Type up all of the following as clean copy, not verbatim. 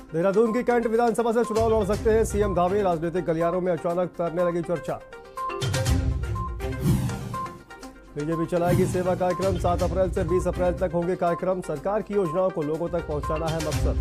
देहरादून की कैंट विधानसभा से चुनाव लड़ सकते हैं सीएम धामी। राजनीतिक गलियारों में अचानक तैरने लगी चर्चा। बीजेपी चलाएगी सेवा कार्यक्रम। 7 अप्रैल से 20 अप्रैल तक होंगे कार्यक्रम। सरकार की योजनाओं को लोगों तक पहुंचाना है मकसद।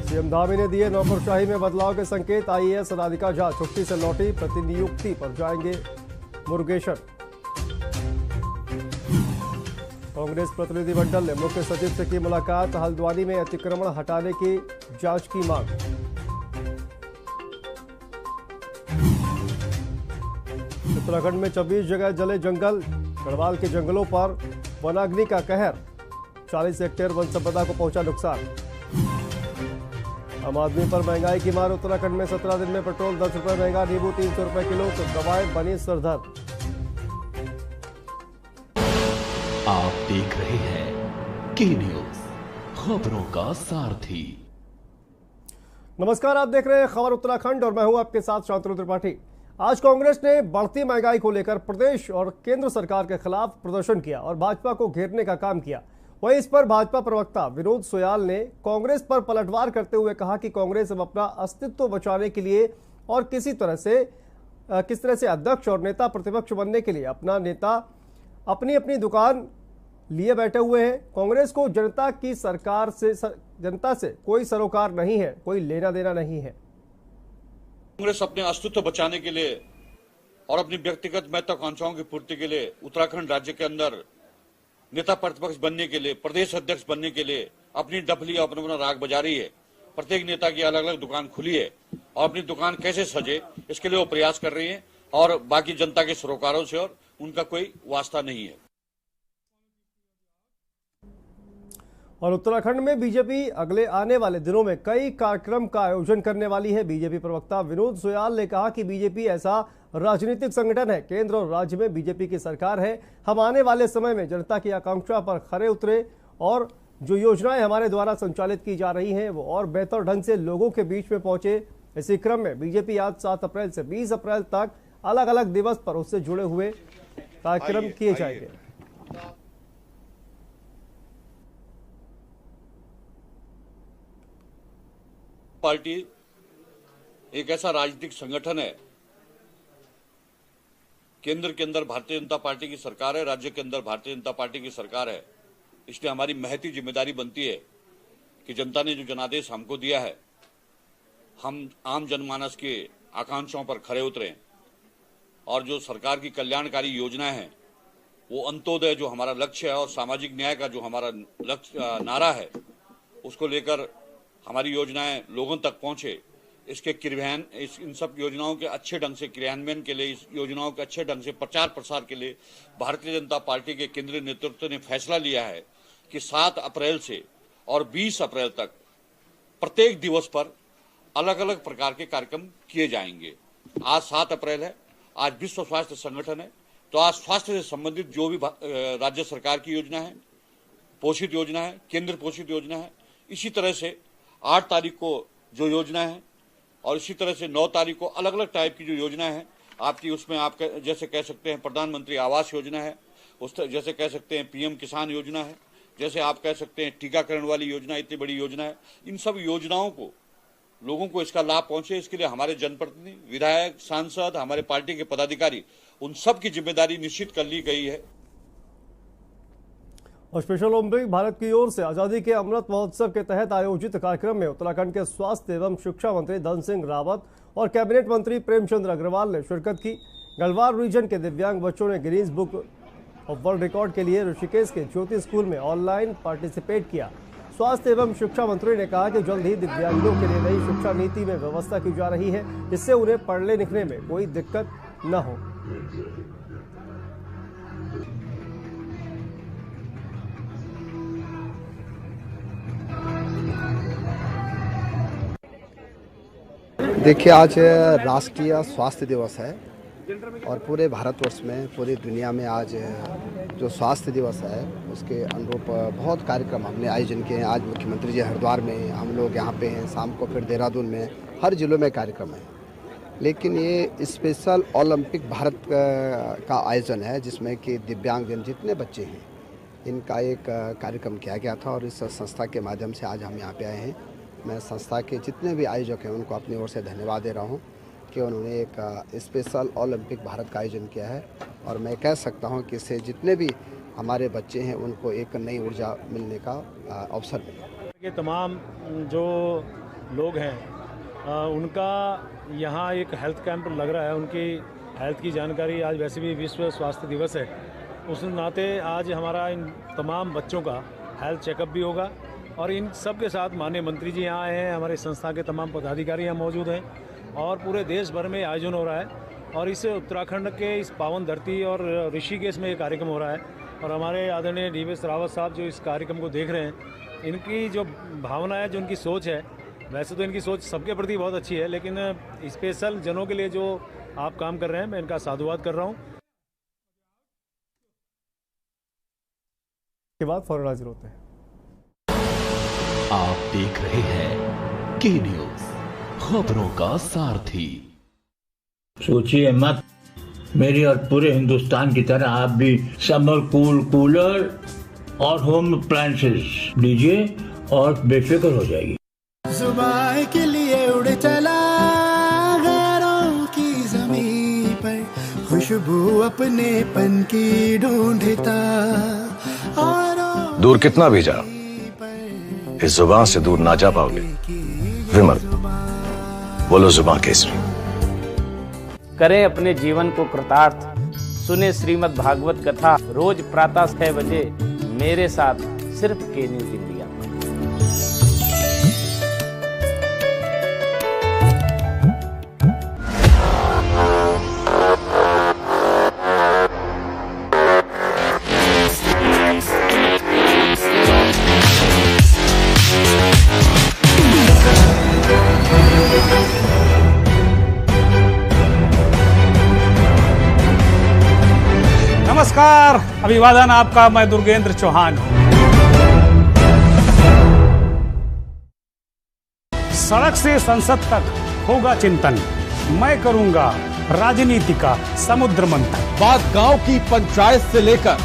सीएम धामी ने दिए नौकरशाही में बदलाव के संकेत। आईएएस राधिका झा छुट्टी से लौटी, प्रतिनियुक्ति पर जाएंगे मुरुगेशन। कांग्रेस प्रतिनिधिमंडल ने मुख्य सचिव से की मुलाकात। हल्द्वानी में अतिक्रमण हटाने की जांच की मांग। उत्तराखंड में 26 जगह जले जंगल। गढ़वाल के जंगलों पर वनाग्नि का कहर। 40 हेक्टेयर वन संपदा को पहुंचा नुकसान। आम आदमी पर महंगाई की मार। उत्तराखंड में 17 दिन में पेट्रोल 10 रुपए महंगा। नींबू 300 रुपए किलो तो दवाएं बनी सरदर्द। आप देख रहे हैं के न्यूज, खबरों का सारथी। नमस्कार, आप देख रहे हैं खबर उत्तराखंड और मैं हूं आपके साथ शांतनु त्रिपाठी। आज कांग्रेस ने बढ़ती महंगाई को लेकर प्रदेश और केंद्र सरकार के खिलाफ प्रदर्शन किया और भाजपा को घेरने का काम किया। वहीं इस पर भाजपा प्रवक्ता विनोद सोयाल ने कांग्रेस पर पलटवार करते हुए कहा कि कांग्रेस अब अपना अस्तित्व बचाने के लिए और किस तरह से अध्यक्ष और नेता प्रतिपक्ष बनने के लिए अपना नेता अपनी अपनी दुकान लिए बैठे हुए हैं। कांग्रेस को जनता से कोई सरोकार नहीं है, कोई लेना देना नहीं है। कांग्रेस अपने अस्तित्व बचाने के लिए और अपनी व्यक्तिगत महत्वाकांक्षाओं की पूर्ति के लिए उत्तराखंड राज्य के अंदर नेता प्रतिपक्ष बनने के लिए, प्रदेश अध्यक्ष बनने के लिए अपनी डफली और अपना राग बजा रही है। प्रत्येक नेता की अलग अलग दुकान खुली है और अपनी दुकान कैसे सजे इसके लिए वो प्रयास कर रही है और बाकी जनता के सरोकारों से और उनका कोई वास्ता नहीं है। और उत्तराखंड में बीजेपी अगले आने वाले दिनों में कई कार्यक्रम का आयोजन करने वाली है। बीजेपी प्रवक्ता विनोद सोयाल ने कहा कि बीजेपी ऐसा राजनीतिक संगठन है, केंद्र और राज्य में बीजेपी की सरकार है। हम आने वाले समय में जनता की आकांक्षा पर खरे उतरे और जो योजनाएं हमारे द्वारा संचालित की जा रही हैं वो और बेहतर ढंग से लोगों के बीच में पहुंचे। इसी क्रम में बीजेपी आज 7 अप्रैल से 20 अप्रैल तक अलग अलग दिवस पर उससे जुड़े हुए कार्यक्रम किए जाएंगे। पार्टी एक ऐसा राजनीतिक संगठन है, केंद्र के अंदर भारतीय जनता पार्टी की सरकार है, राज्य के अंदर भारतीय जनता पार्टी की सरकार है। इसलिए हमारी महती जिम्मेदारी बनती है कि जनता ने जो जनादेश हमको दिया है, हम आम जनमानस के आकांक्षाओं पर खरे उतरें और जो सरकार की कल्याणकारी योजनाएं हैं वो अंत्योदय जो हमारा लक्ष्य है और सामाजिक न्याय का जो हमारा लक्ष्य नारा है उसको लेकर हमारी योजनाएं लोगों तक पहुंचे। इसके क्रियान्वयन, इन सब योजनाओं के अच्छे ढंग से क्रियान्वयन के लिए, इस योजनाओं के अच्छे ढंग से प्रचार प्रसार के लिए भारतीय जनता पार्टी के केंद्रीय नेतृत्व ने फैसला लिया है कि 7 अप्रैल से और 20 अप्रैल तक प्रत्येक दिवस पर अलग अलग प्रकार के कार्यक्रम किए जाएंगे। आज 7 अप्रैल है, आज विश्व स्वास्थ्य संगठन है, तो आज स्वास्थ्य से संबंधित जो भी राज्य सरकार की योजना है, पोषित योजना है, केंद्र पोषित योजना है, इसी तरह से 8 तारीख को जो योजना है और इसी तरह से 9 तारीख को अलग अलग टाइप की जो योजना है आपकी, उसमें आप जैसे कह सकते हैं प्रधानमंत्री आवास योजना है, उस जैसे कह सकते हैं पीएम किसान योजना है, जैसे आप कह सकते हैं टीकाकरण वाली योजना, इतनी बड़ी योजना है। इन सब योजनाओं को लोगों को इसका लाभ पहुंचे, इसके लिए हमारे जनप्रतिनिधि, विधायक, सांसद, हमारे पार्टी के पदाधिकारी, उन सब की जिम्मेदारी निश्चित कर ली गई है। और स्पेशल ओलंपिक भारत की ओर से आजादी के अमृत महोत्सव के तहत आयोजित कार्यक्रम में उत्तराखंड के स्वास्थ्य एवं शिक्षा मंत्री धन सिंह रावत और कैबिनेट मंत्री प्रेमचंद्र अग्रवाल ने शिरकत की। गढ़वाल रीजन के दिव्यांग बच्चों ने Guinness book of world record के लिए ऋषिकेश के ज्योति स्कूल में ऑनलाइन पार्टिसिपेट किया। स्वास्थ्य एवं शिक्षा मंत्री ने कहा कि जल्द ही दिव्यांगों के लिए नई शिक्षा नीति में व्यवस्था की जा रही है, जिससे उन्हें पढ़ने लिखने में कोई दिक्कत न हो। देखिए, आज राष्ट्रीय स्वास्थ्य दिवस है और पूरे भारतवर्ष में, पूरी दुनिया में आज जो स्वास्थ्य दिवस है उसके अनुरूप बहुत कार्यक्रम हमने आयोजन किए हैं। आज मुख्यमंत्री जी हरिद्वार में, हम लोग यहाँ पे हैं, शाम को फिर देहरादून में, हर जिलों में कार्यक्रम है। लेकिन ये स्पेशल ओलंपिक भारत का आयोजन है जिसमें कि दिव्यांगजन जितने बच्चे हैं इनका एक कार्यक्रम किया गया था और इस संस्था के माध्यम से आज हम यहाँ पे आए हैं। मैं संस्था के जितने भी आयोजक हैं उनको अपनी ओर से धन्यवाद दे रहा हूँ कि उन्होंने एक स्पेशल ओलंपिक भारत का आयोजन किया है और मैं कह सकता हूँ कि इससे जितने भी हमारे बच्चे हैं उनको एक नई ऊर्जा मिलने का अवसर मिला। ये तमाम जो लोग हैं उनका यहाँ एक हेल्थ कैंप लग रहा है। उनकी हेल्थ की जानकारी, आज वैसे भी विश्व स्वास्थ्य दिवस है, उस नाते आज हमारा इन तमाम बच्चों का हेल्थ चेकअप भी होगा और इन सब के साथ माननीय मंत्री जी यहाँ आए हैं, हमारे संस्था के तमाम पदाधिकारी यहाँ मौजूद हैं और पूरे देश भर में आयोजन हो रहा है और इस उत्तराखंड के इस पावन धरती और ऋषिकेश में ये कार्यक्रम हो रहा है और हमारे आदरणीय DVS रावत साहब जो इस कार्यक्रम को देख रहे हैं, इनकी जो भावना है, जो उनकी सोच है, वैसे तो इनकी सोच सबके प्रति बहुत अच्छी है, लेकिन स्पेशल जनों के लिए जो आप काम कर रहे हैं, मैं इनका साधुवाद कर रहा हूँ। के बाद फौरन हाजिर होते हैं। आप देख रहे हैं के न्यूज, खबरों का सारथी। सोचिए मत, मेरी और पूरे हिंदुस्तान की तरह आप भी समर कूलर और होम अप्लायंसेस लीजिए और बेफिक्र हो जाएगी। जुबान के लिए उड़ चला गैरों की ज़मीं पर, खुशबू अपने पन की ढूंढता और दूर कितना भी जा, इस जुबान से दूर ना जा पाओगे। विमल, बोलो जुबान केसरी। करें अपने जीवन को कृतार्थ, सुने श्रीमद् भागवत कथा रोज प्रातः 6 बजे मेरे साथ सिर्फ के न्यूज इंडिया। नमस्कार, अभिवादन आपका। मैं दुर्गेंद्र चौहान हूं। सड़क से संसद तक होगा चिंतन, मैं करूंगा राजनीति का समुद्र मंथन। बात गांव की पंचायत से लेकर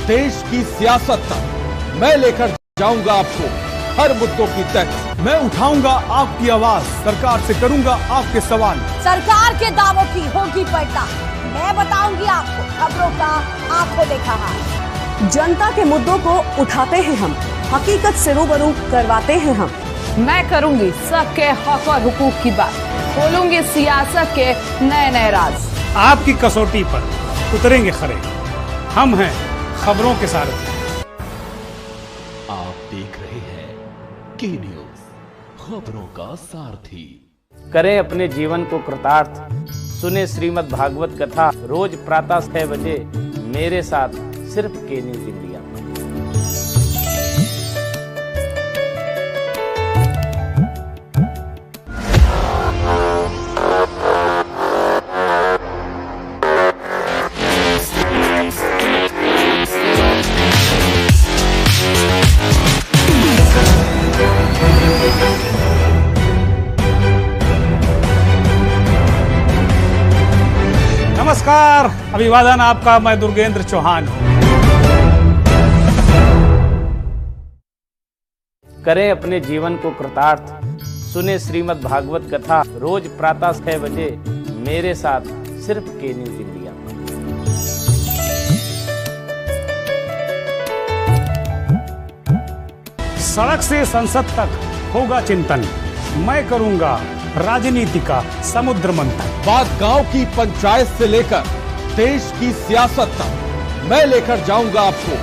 देश की सियासत तक, मैं लेकर जाऊंगा आपको हर मुद्दों की तक। मैं उठाऊंगा आपकी आवाज, सरकार से करूंगा आपके सवाल। सरकार के दावों की होगी पलटा, मैं बताऊंगी आपको खबरों का आंखों देखा हाल। जनता के मुद्दों को उठाते हैं हम, हकीकत से रूबरू करवाते हैं हम। मैं करूंगी सबके हक और हुकूक की बात, खोलूंगी सियासत के नए नए राज। आपकी कसौटी पर उतरेंगे खरे, हम हैं खबरों के सारथी। आप देख रहे हैं के न्यूज, खबरों का सारथी। करें अपने जीवन को कृतार्थ, सुने श्रीमद् भागवत कथा रोज प्रातः 6 बजे मेरे साथ सिर्फ के न्यूज इंडिया। नमस्कार, अभिवादन आपका। मैं दुर्गेंद्र चौहान हूं। करें अपने जीवन को कृतार्थ, सुने श्रीमद् भागवत कथा रोज प्रातः 6 बजे मेरे साथ सिर्फ के न्यूज इंडिया। सड़क से संसद तक होगा चिंतन, मैं करूंगा राजनीति का समुद्र मंथन। बात गांव की पंचायत से लेकर देश की सियासत तक, मैं लेकर जाऊंगा आपको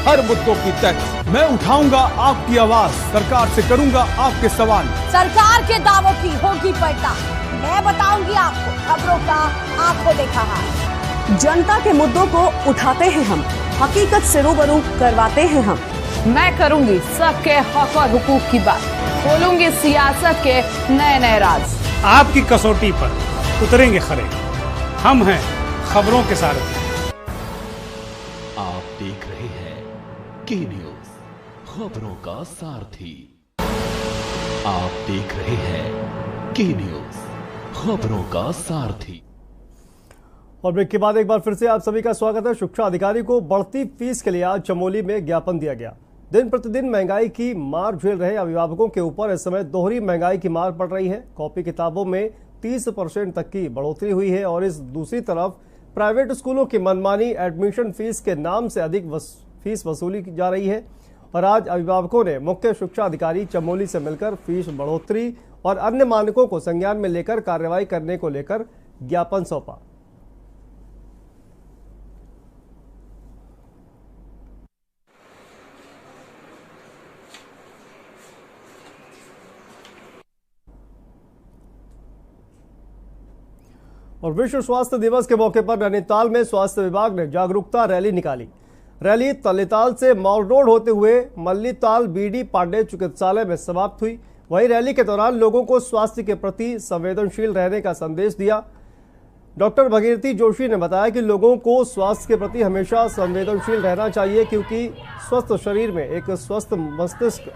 हर मुद्दों की तक। मैं उठाऊंगा आपकी आवाज, सरकार से करूंगा आपके सवाल। सरकार के दावों की होगी पलटा, मैं बताऊंगी आपको खबरों का आंखों देखा हाल। जनता के मुद्दों को उठाते हैं हम, हकीकत से रूबरू करवाते हैं हम। मैं करूंगी सबके हक और हुकूक की बात, खोलूंगी सियासत के नए नए राज। आपकी कसौटी पर उतरेंगे खरे, हम हैं खबरों के सारथी। आप देख रहे हैं के न्यूज, खबरों का सारथी। आप देख रहे हैं के न्यूज, खबरों का सारथी। और ब्रेक के बाद एक बार फिर से आप सभी का स्वागत है। शिक्षा अधिकारी को बढ़ती फीस के लिए आज चमोली में ज्ञापन दिया गया। दिन प्रतिदिन महंगाई की मार झेल रहे अभिभावकों के ऊपर इस समय दोहरी महंगाई की मार पड़ रही है। कॉपी किताबों में 30% तक की बढ़ोतरी हुई है और इस दूसरी तरफ प्राइवेट स्कूलों की मनमानी एडमिशन फीस के नाम से अधिक फीस वसूली की जा रही है। और आज अभिभावकों ने मुख्य शिक्षा अधिकारी चमोली से मिलकर फीस बढ़ोतरी और अन्य मानकों को संज्ञान में लेकर कार्रवाई करने को लेकर ज्ञापन सौंपा। और विश्व स्वास्थ्य दिवस के मौके पर नैनीताल में स्वास्थ्य विभाग ने जागरूकता रैली निकाली। रैली तलेताल से मॉल रोड होते हुए मल्लीताल बीडी पांडे चिकित्सालय में समाप्त हुई। वहीं रैली के दौरान लोगों को स्वास्थ्य के प्रति संवेदनशील रहने का संदेश दिया। डॉक्टर भगीरथी जोशी ने बताया कि लोगों को स्वास्थ्य के प्रति हमेशा संवेदनशील रहना चाहिए, क्योंकि स्वस्थ शरीर में एक स्वस्थ मस्तिष्क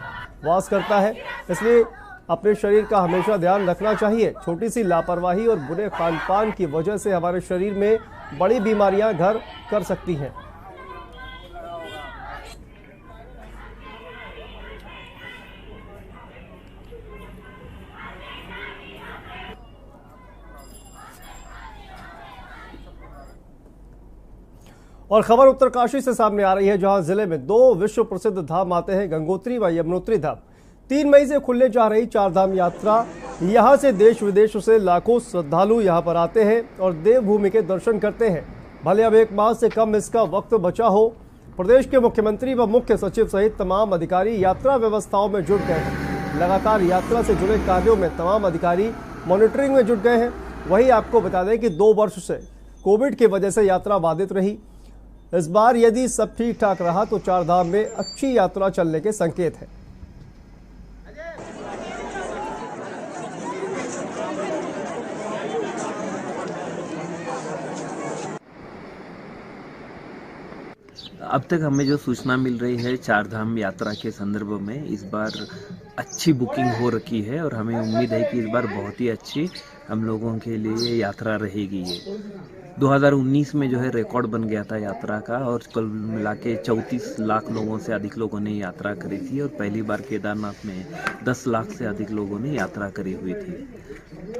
वास करता है, इसलिए अपने शरीर का हमेशा ध्यान रखना चाहिए। छोटी सी लापरवाही और बुरे खान पान की वजह से हमारे शरीर में बड़ी बीमारियां घर कर सकती हैं। और खबर उत्तरकाशी से सामने आ रही है, जहां जिले में 2 विश्व प्रसिद्ध धाम आते हैं, गंगोत्री व यमुनोत्री धाम। 3 मई से खुलने जा रही 4 धाम यात्रा, यहां से देश विदेश से लाखों श्रद्धालु यहां पर आते हैं और देवभूमि के दर्शन करते हैं। भले अब 1 माह से कम इसका वक्त बचा हो, प्रदेश के मुख्यमंत्री व मुख्य सचिव सहित तमाम अधिकारी यात्रा व्यवस्थाओं में जुट गए हैं। लगातार यात्रा से जुड़े कार्यों में तमाम अधिकारी मॉनिटरिंग में जुट गए हैं। वहीं आपको बता दें कि 2 वर्ष से कोविड की वजह से यात्रा बाधित रही। इस बार यदि सब ठीक ठाक रहा तो 4 धाम में अच्छी यात्रा चलने के संकेत हैं। अब तक हमें जो सूचना मिल रही है 4 धाम यात्रा के संदर्भ में, इस बार अच्छी बुकिंग हो रखी है और हमें उम्मीद है कि इस बार बहुत ही अच्छी हम लोगों के लिए यात्रा रहेगी। ये 2019 में जो है रिकॉर्ड बन गया था यात्रा का, और कुल मिला के 34 लाख लोगों से अधिक लोगों ने यात्रा करी थी और पहली बार केदारनाथ में 10 लाख से अधिक लोगों ने यात्रा करी हुई थी।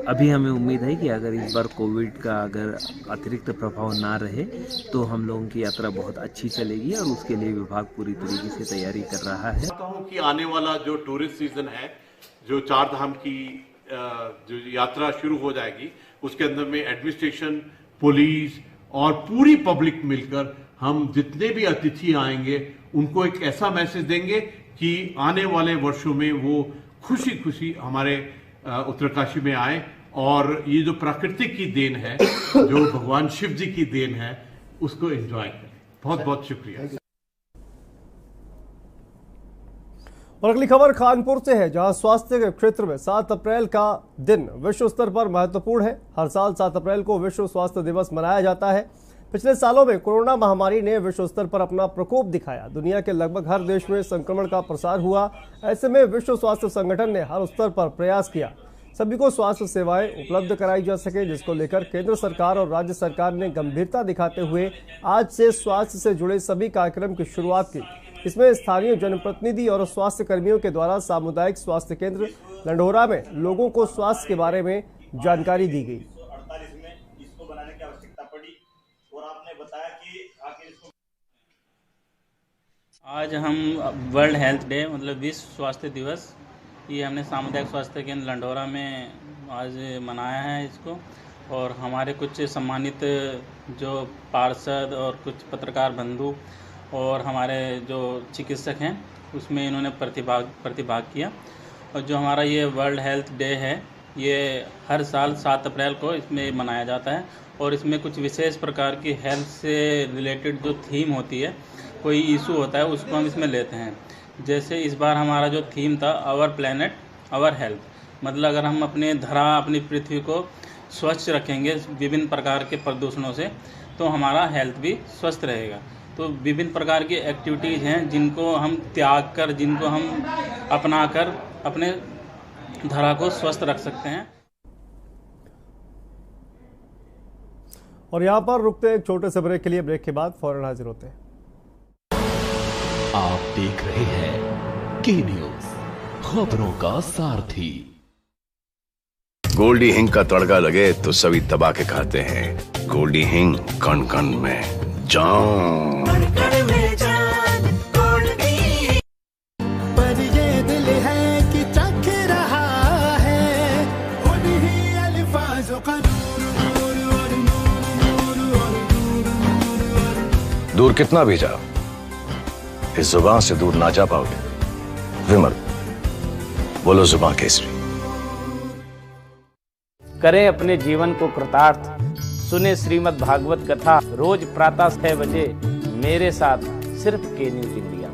अभी हमें उम्मीद है कि अगर इस बार कोविड का अगर अतिरिक्त प्रभाव ना रहे तो हम लोगों की यात्रा बहुत अच्छी चलेगी और उसके लिए विभाग पूरी तरीके से तैयारी कर रहा है। कि आने वाला जो टूरिस्ट सीजन है, जो 4 धाम की जो यात्रा शुरू हो जाएगी, उसके अंदर में एडमिनिस्ट्रेशन, पुलिस और पूरी पब्लिक मिलकर हम जितने भी अतिथि आएंगे उनको एक ऐसा मैसेज देंगे कि आने वाले वर्षों में वो खुशी खुशी हमारे उत्तरकाशी में आए और ये जो प्राकृतिक की देन है, जो भगवान शिव जी की देन है, उसको एंजॉय करें। बहुत बहुत शुक्रिया। और अगली खबर कानपुर से है, जहां स्वास्थ्य के क्षेत्र में 7 अप्रैल का दिन विश्व स्तर पर महत्वपूर्ण है। हर साल 7 अप्रैल को विश्व स्वास्थ्य दिवस मनाया जाता है। पिछले सालों में कोरोना महामारी ने विश्व स्तर पर अपना प्रकोप दिखाया। दुनिया के लगभग हर देश में संक्रमण का प्रसार हुआ। ऐसे में विश्व स्वास्थ्य संगठन ने हर स्तर पर प्रयास किया सभी को स्वास्थ्य सेवाएं उपलब्ध कराई जा सके, जिसको लेकर केंद्र सरकार और राज्य सरकार ने गंभीरता दिखाते हुए आज से स्वास्थ्य से जुड़े सभी कार्यक्रम की शुरुआत की। इसमें स्थानीय जनप्रतिनिधि और स्वास्थ्य कर्मियों के द्वारा सामुदायिक स्वास्थ्य केंद्र लंढोरा में लोगों को स्वास्थ्य के बारे में जानकारी दी गई। आज हम वर्ल्ड हेल्थ डे मतलब विश्व स्वास्थ्य दिवस, ये हमने सामुदायिक स्वास्थ्य केंद्र लंढोरा में आज मनाया है इसको। और हमारे कुछ सम्मानित जो पार्षद और कुछ पत्रकार बंधु और हमारे जो चिकित्सक हैं उसमें इन्होंने प्रतिभाग किया। और जो हमारा ये वर्ल्ड हेल्थ डे है ये हर साल 7 अप्रैल को इसमें मनाया जाता है। और इसमें कुछ विशेष प्रकार की हेल्थ से रिलेटेड जो थीम होती है, कोई इशू होता है, उसको हम इसमें लेते हैं। जैसे इस बार हमारा जो थीम था आवर प्लेनेट आवर हेल्थ, मतलब अगर हम अपने अपनी पृथ्वी को स्वच्छ रखेंगे विभिन्न प्रकार के प्रदूषणों से तो हमारा हेल्थ भी स्वस्थ रहेगा। तो विभिन्न प्रकार की एक्टिविटीज़ हैं जिनको हम त्याग कर, जिनको हम अपना कर अपने धरा को स्वस्थ रख सकते हैं। और यहाँ पर रुकते हैं एक छोटे से ब्रेक के लिए। ब्रेक के बाद फौरन हाजिर होते हैं। आप देख रहे हैं के न्यूज, खबरों का सारथी। गोल्डी हिंग का तड़का लगे तो सभी दबा के खाते हैं। गोल्डी हिंग, कण कण में जान। पर ये दिल है कि चख रहा है उन्हीं अल्फाजों का दूर कितना भी जाओ, इस जुबान से दूर ना जा पाओगे। विमल, बोलो जुबान केसरी। करें अपने जीवन को कृतार्थ, सुने श्रीमद् भागवत कथा रोज प्रातः 6 बजे मेरे साथ सिर्फ के न्यूज इंडिया।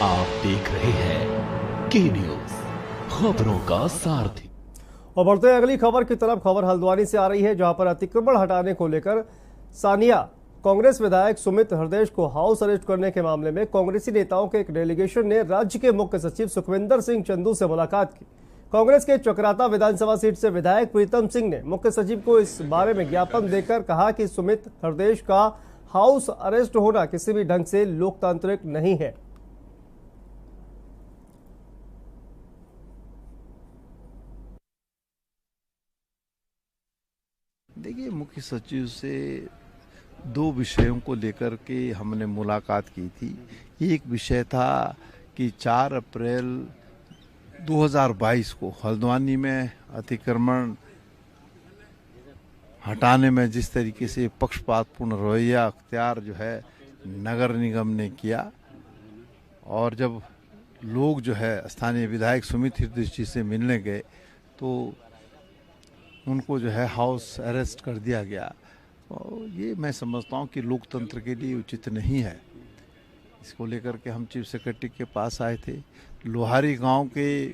आप देख रहे हैं के न्यूज, खबरों का सारथी। और बढ़ते हैं अगली खबर की तरफ। खबर हल्द्वानी से आ रही है, जहां पर अतिक्रमण हटाने को लेकर सानिया कांग्रेस विधायक सुमित हृदय को हाउस अरेस्ट करने के मामले में कांग्रेसी नेताओं के एक डेलीगेशन ने राज्य के मुख्य सचिव सुखविंदर सिंह चंदू से मुलाकात की। कांग्रेस के चकराता विधानसभा सीट से विधायक प्रीतम सिंह ने मुख्य सचिव को इस बारे में ज्ञापन देकर कहा कि सुमित हृदय का हाउस अरेस्ट होना किसी भी ढंग से लोकतांत्रिक नहीं है। देखिए, मुख्य सचिव से 2 विषयों को लेकर के हमने मुलाकात की थी। एक विषय था कि 4 अप्रैल 2022 को हल्द्वानी में अतिक्रमण हटाने में जिस तरीके से पक्षपातपूर्ण रवैया अख्तियार जो है नगर निगम ने किया, और जब लोग जो है स्थानीय विधायक सुमित हृदय जी से मिलने गए तो उनको जो है हाउस अरेस्ट कर दिया गया। और ये मैं समझता हूँ कि लोकतंत्र के लिए उचित नहीं है। इसको लेकर के हम चीफ सेक्रेटरी के पास आए थे। लोहारी गांव के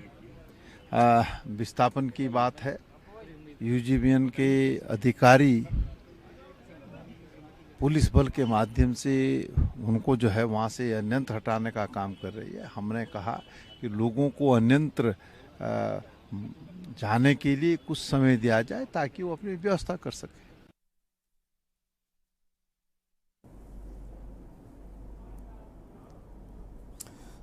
विस्थापन की बात है। यूजीबीएन के अधिकारी पुलिस बल के माध्यम से उनको जो है वहाँ से अन्यंत्र हटाने का काम कर रही है। हमने कहा कि लोगों को अन्यंत्र जाने के लिए कुछ समय दिया जाए ताकि वो अपनी व्यवस्था कर सके।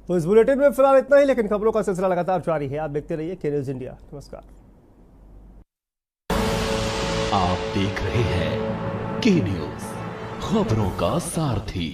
तो इस बुलेटिन में फिलहाल इतना ही, लेकिन खबरों का सिलसिला लगातार जारी है। आप देखते रहिए के न्यूज इंडिया। नमस्कार। आप देख रहे हैं के न्यूज, खबरों का सारथी।